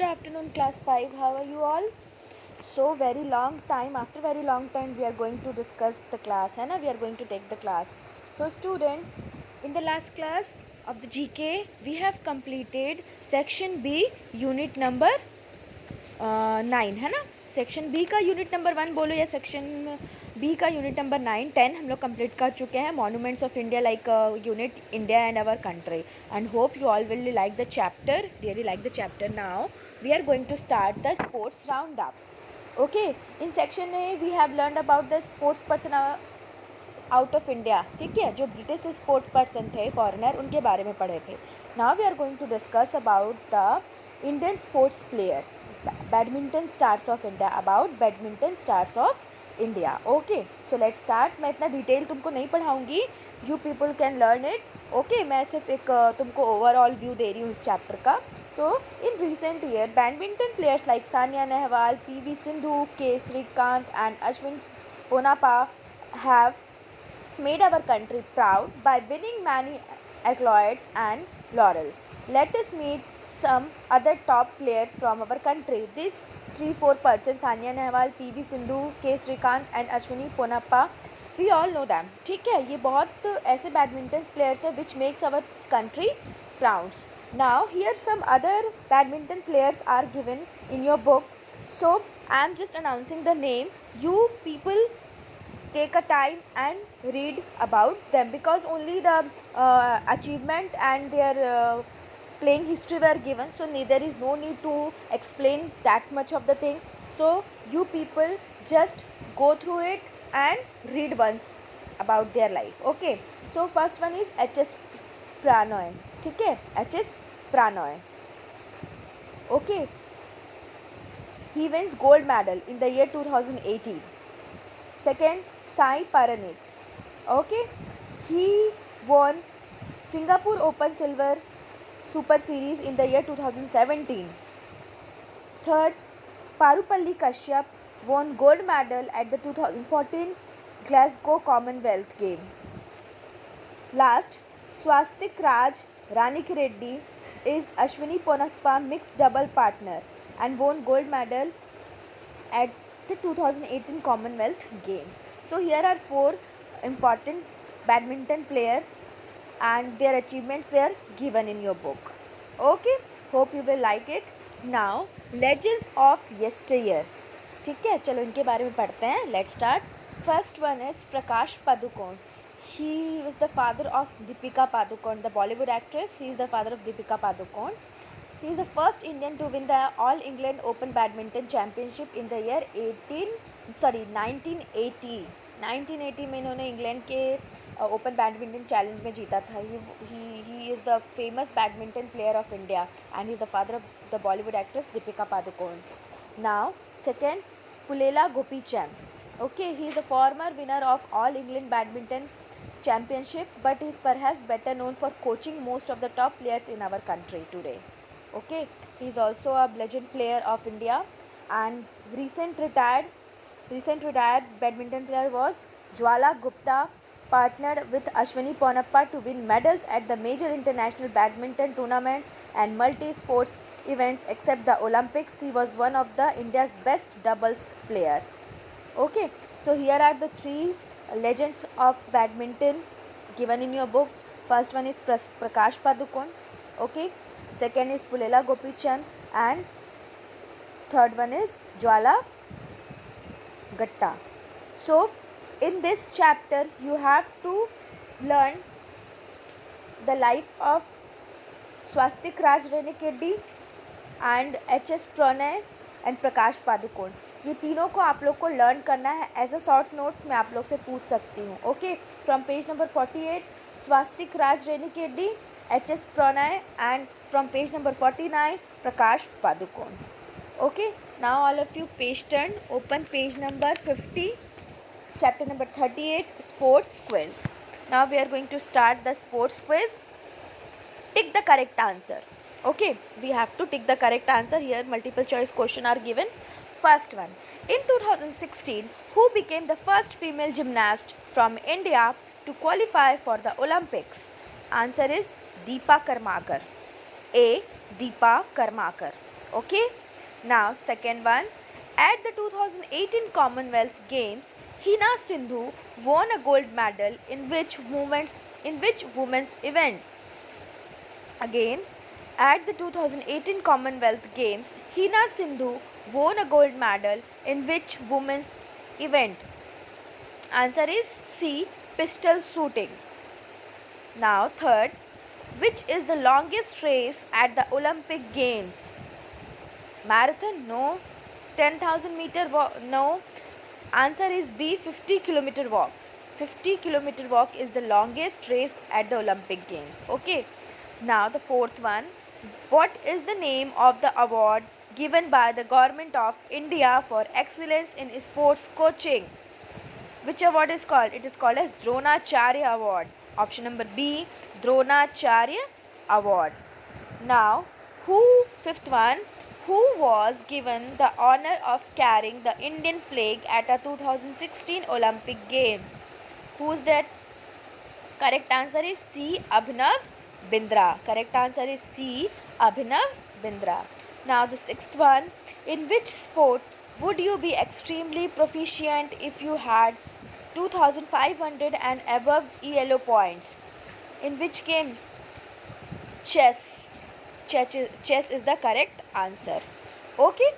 Good afternoon, class 5. How are you all? So very long time, after very long time we are going to discuss the class, है ना? We are going to take the class. So students, in the last class of the GK, we have completed section B, unit number 9, है ना? Section B का unit number 1 बोलो या section B का unit number 9-10 हम लोग complete कर चुके हैं. Monuments of India like unit India and our country. And hope you all will like the chapter, really like the chapter. Now we are going to start the sports round up. Okay, in section A we have learn about the sports person out of India. ठीक है, जो British sports person थे, foreigner, उनके बारे में पढ़े थे. Now we are going to discuss about the Indian sports player, badminton stars of India, about badminton stars of India. Okay, so let's start. मैं इतना डिटेल तुमको नहीं पढ़ाऊँगी, you people can learn it. Okay, मैं सिर्फ एक तुमको overall view दे रही हूँ इस चैप्टर का. So in recent year badminton players like Sania Nehwal, P V. Sindhu, K Srikanth and Ashwin Ponnappa have made our country proud by winning many accolades and laurels. Let us meet some other top players from our country. These 3-4 persons, Sania Nehwal, P.V. Sindhu, K. Srikanth and Ashwini Ponappa, we all know them. ठीक है, ये बहुत ऐसे badminton players हैं which makes our country proud. Now here some other badminton players are given in your book. So I am just announcing the name. You people take a time and read about them because only the achievement and their playing history were given, so there is no need to explain that much of the things. So you people just go through it and read once about their life. Okay, so first one is H.S. Pranoy. ठीक है, H.S. Pranoy. Okay, he wins gold medal in the year 2018. Second, Sai Paranit. Okay, he won Singapore Open Silver Super Series in the year 2017. Third, Parupalli Kashyap won gold medal at the 2014 Glasgow Commonwealth Game. Last, Swastik Raj Rankireddy is Ashwini Ponappa mixed double partner and won gold medal at the 2018 Commonwealth Games. So here are 4 important badminton players and their achievements were given in your book. Okay, hope you will like it. Now legends of yesteryear. ठीक है, चलो इनके बारे में पढ़ते हैं. Let's start. First one is Prakash Padukone. He was the father of Deepika Padukone, the Bollywood actress. He is the father of Deepika Padukone. He is the first Indian to win the All England Open Badminton Championship in the year 1980. 1980 में इन्होंने England के open badminton challenge में जीता था. He is the famous badminton player of India and he is the father of the Bollywood actress Deepika Padukone. Now second, Pulela Gopichand. Okay, he is the former winner of All England Badminton Championship, but he is perhaps better known for coaching most of the top players in our country today. Okay, he is also a legend player of India and recent retired badminton player was Jwala Gupta, partnered with Ashwini Ponappa to win medals at the major international badminton tournaments and multi-sports events except the Olympics. He was one of the India's best doubles player. Okay, so here are the 3 legends of badminton given in your book. First one is Prakash Padukone. Okay, second is Pulela Gopichand and third one is Jwala Gupta. So in this chapter you have to learn the life of Swastik Raj Rankireddy and H.S. Pranay and Prakash Padukone. ये तीनों को आप लोग को learn करना है. As a short notes मैं आप लोग से पूछ सकती हूँ. Okay, from page number 48 Swastik Raj Rankireddy, H.S. Pranay and from page number 49 Prakash Padukone. Okay, now all of you page turn, open page number 50, chapter number 38, sports quiz. Now we are going to start the sports quiz. Tick the correct answer. Okay, we have to tick the correct answer. Here multiple choice question are given. First one, in 2016 who became the first female gymnast from India to qualify for the Olympics? Answer is Deepa Karmakar. A. Deepa Karmakar. Okay. Now second one, at the 2018 Commonwealth Games, Hina Sindhu won a gold medal in which women's event? Again, at the 2018 Commonwealth Games, Hina Sindhu won a gold medal in which women's event? Answer is C, pistol shooting. Now third, which is the longest race at the Olympic Games? Marathon? No. 10,000 meter walk? No. Answer is B, 50-kilometer walks. 50-kilometer walk is the longest race at the Olympic Games. Okay. Now the fourth one, what is the name of the award given by the Government of India for excellence in sports coaching? Which award is called? It is called as Dronacharya Award. Option number B, Dronacharya Award. Now, fifth one, who was given the honor of carrying the Indian flag at a 2016 Olympic game? Who is that? Correct answer is C, Abhinav Bindra. Correct answer is C, Abhinav Bindra. Now the sixth one, in which sport would you be extremely proficient if you had 2500 and above ELO points? In which game? Chess. Chess is the correct answer. Okay.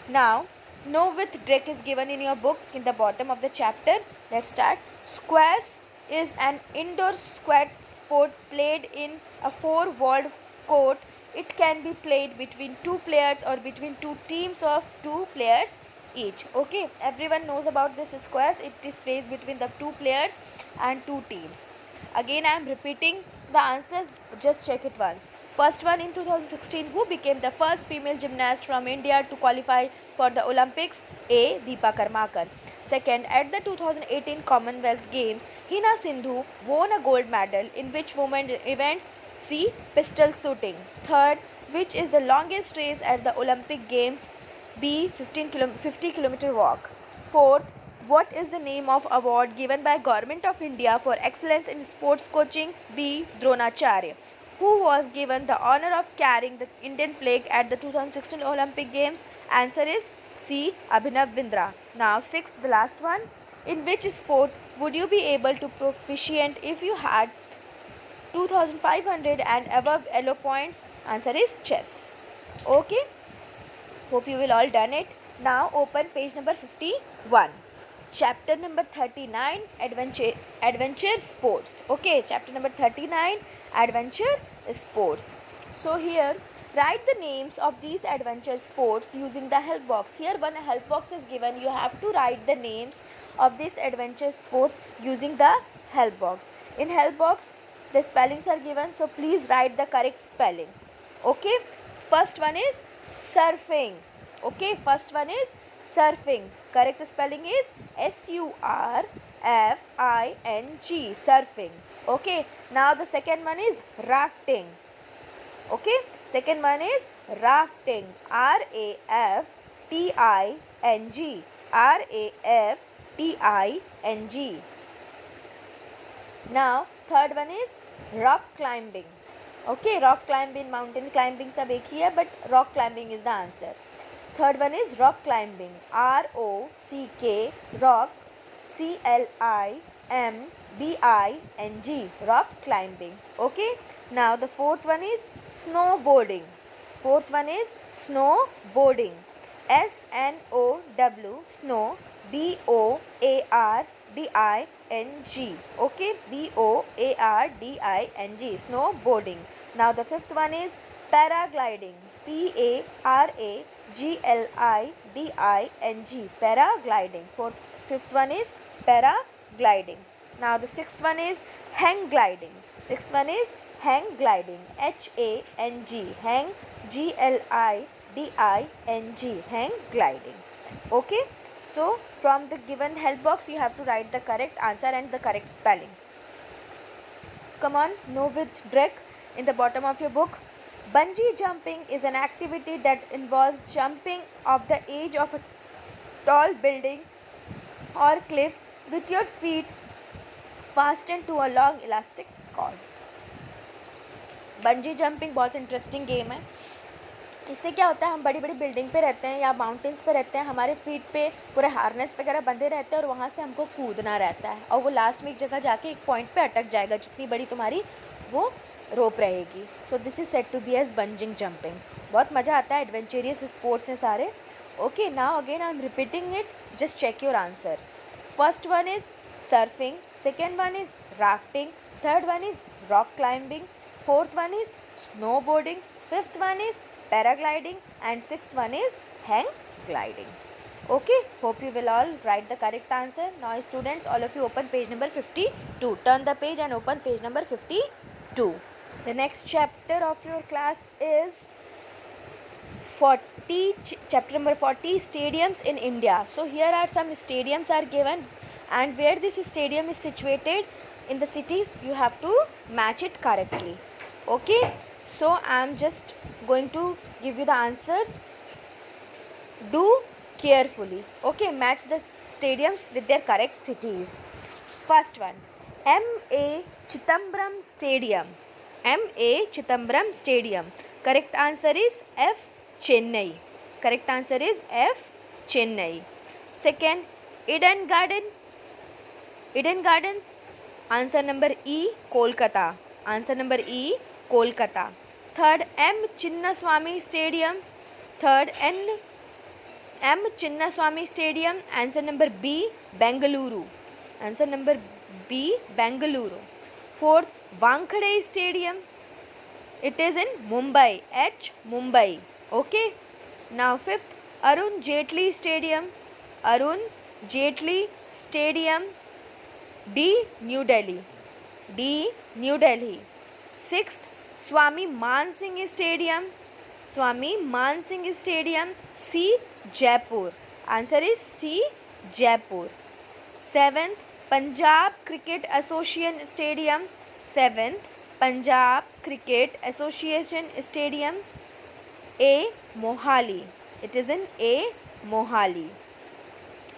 Now, know with Drake is given in your book in the bottom of the chapter. Let's start. Squash is an indoor squad sport played in a four-walled court. It can be played between two players or between two teams of two players each. Okay, everyone knows about this squash. It is played between the two players and two teams. Again, I am repeating the answers. Just check it once. First one, in 2016, who became the first female gymnast from India to qualify for the Olympics? A, Deepa Karmakar. Second, at the 2018 Commonwealth Games, Hina Sindhu won a gold medal in which women's events? C, pistol shooting. Third, which is the longest race at the Olympic Games? B, 50-kilometer walk. Fourth, what is the name of award given by Government of India for excellence in sports coaching? B, Dronacharya. Who was given the honor of carrying the Indian flag at the 2016 Olympic Games? Answer is C, Abhinav Bindra. Now sixth, the last one. In which sport would you be able to proficient if you had 2500 and above ELO points? Answer is chess. Okay. Hope you will all done it. Now open page number 51. Chapter number 39, adventure sports. Okay, chapter number 39, adventure sports. So here write the names of these adventure sports using the help box. Here one help box is given. You have to write the names of these adventure sports using the help box. In help box the spellings are given, so please write the correct spelling. Okay, first one is surfing. Okay, first one is surfing. Correct spelling is surfing, surfing. Okay, now the second one is rafting. Okay, second one is rafting, rafting, rafting. Now third one is rock climbing. Okay, rock climbing, mountain climbing सब एक ही है, but rock climbing is the answer. Third one is rock climbing, ROCK, rock, CLIMBING, rock climbing. Okay, now the fourth one is snowboarding. Fourth one is snowboarding, SNOW, snow, BOARDING. Okay, BOARDING, snowboarding. Now the fifth one is paragliding, PARAGLIDING, paragliding. Fifth one is paragliding. Now the sixth one is hang gliding. Sixth one is hang gliding, HANG, hang, GLIDING, hang gliding. Okay, so from the given help box you have to write the correct answer and the correct spelling. Come on, know with Drake in the bottom of your book. Bungee jumping is an activity that involves jumping off the edge of a tall building or cliff with your feet fastened to a long elastic cord. Bungee jumping बहुत interesting game है. इससे क्या होता है, हम बड़ी बड़ी building पे रहते हैं या माउंटेन्स पे रहते हैं, हमारे फीट पे पूरे हार्नेस वगैरह बंधे रहते हैं और वहाँ से हमको कूदना रहता है और वो लास्ट में एक जगह जाके एक पॉइंट पे अटक जाएगा, जितनी बड़ी तुम्हारी वो रोप रहेगी. So this is set to be as bungee jumping. बहुत मज़ा आता है, एडवेंचरियस स्पोर्ट्स हैं सारे. Okay, now again I am repeating it, just check your answer. First one is surfing, second one is rafting, third one is rock climbing, fourth one is snowboarding, fifth one is paragliding, and sixth one is hang gliding. Okay, hope you will all write the correct answer. Now students, all of you open page number 52. Turn the page and open page number 52. The next chapter of your class is 40, chapter number 40, stadiums in India. So here are some stadiums are given, and where this stadium is situated in the cities, you have to match it correctly. Okay, so I am just going to give you the answers. Do carefully. Okay, match the stadiums with their correct cities. First one, M.A. Chidambaram Stadium. M.A. Chidambaram Stadium. Correct answer is F. Chennai. Correct answer is F. Chennai. Second, Eden Gardens. Answer number E. Kolkata. Answer number E. Kolkata. Third, M. Chinnaswamy Stadium. Third, M. Chinnaswamy Stadium. Answer number B. Bengaluru. Answer number B. Bengaluru. Fourth, Wankhede Stadium. It is in Mumbai. H. Mumbai. Okay. Now fifth, Arun Jaitley Stadium. Arun Jaitley Stadium. D. New Delhi. D. New Delhi. Sixth, Swami Man Singh Stadium. Swami Man Singh Stadium. C. Jaipur. Answer is C. Jaipur. Seventh, Punjab Cricket Association Stadium. Seventh, Punjab Cricket Association Stadium. A. Mohali. It is in A. Mohali.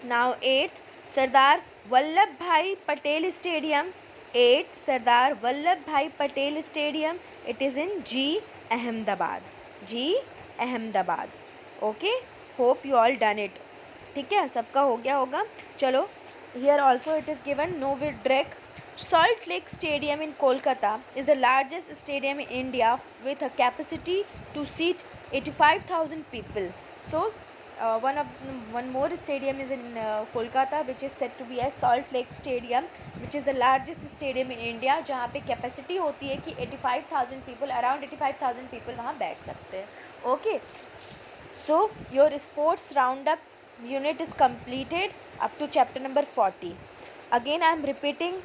Now eighth, Sardar Vallabhbhai Patel Stadium. 8th, Sardar Vallabhbhai Patel Stadium. It is in G. Ahmedabad. G. Ahmedabad. Okay, hope you all done it. ठीक है, सबका हो गया होगा. चलो, here also it is given Novidrek. Salt Lake Stadium in Kolkata is the largest stadium in India with a capacity to seat 85,000 people. So one more stadium is in Kolkata, which is said to be as Salt Lake Stadium, which is the largest stadium in India, जहाँ पे capacity होती है कि 85,000 people, around 85,000 people वहाँ बैठ सकते हैं. Okay, so your sports roundup unit is completed up to chapter number 40. Again I am repeating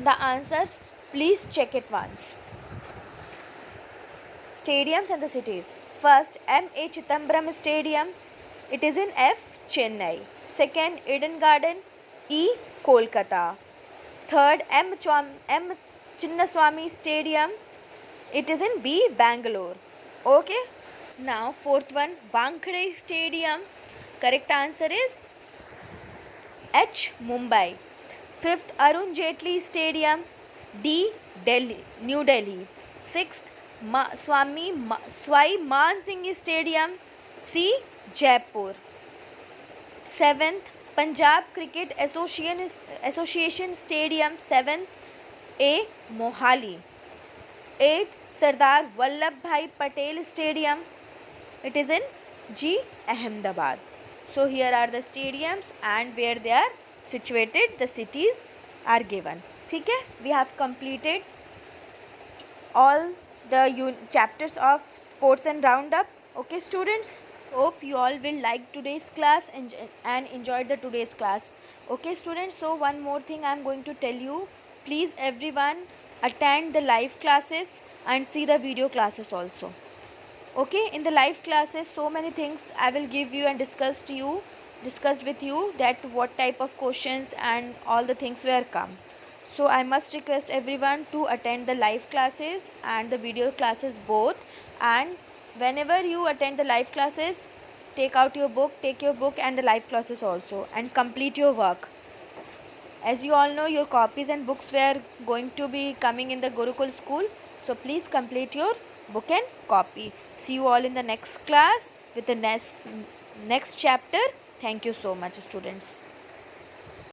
the answers, please check it once. Stadiums and the cities. First, M.A. Chidambaram Stadium. It is in F. Chennai. Second, Eden Garden. E. Kolkata. Third, M. Chinnaswamy Stadium. It is in B. Bangalore. Okay. Now, fourth one, Wankhede Stadium. Correct answer is H. Mumbai. Fifth, Arun Jaitley Stadium. D. Delhi, New Delhi. Sixth, Swami Man Singh Stadium. C. Jaipur. Seventh, Punjab Cricket Association Stadium. Seventh, A. Mohali. Eighth, Sardar Vallabhbhai Patel Stadium. It is in G. Ahmedabad. So here are the stadiums and where they are situated, the cities are given. ठीक है, we have completed all the chapters of sports and roundup. Okay students, hope you all will like today's class and enjoyed the today's class. Okay students, so one more thing I am going to tell you, please everyone attend the live classes and see the video classes also. Okay, in the live classes so many things I will give you and discussed with you that what type of questions and all the things were come. So I must request everyone to attend the live classes and the video classes both, and whenever you attend the live classes, take your book and the live classes also, and complete your work. As you all know, your copies and books were going to be coming in the Gurukul school, so please complete your book and copy. See you all in the next class with the next chapter. Thank you so much, students.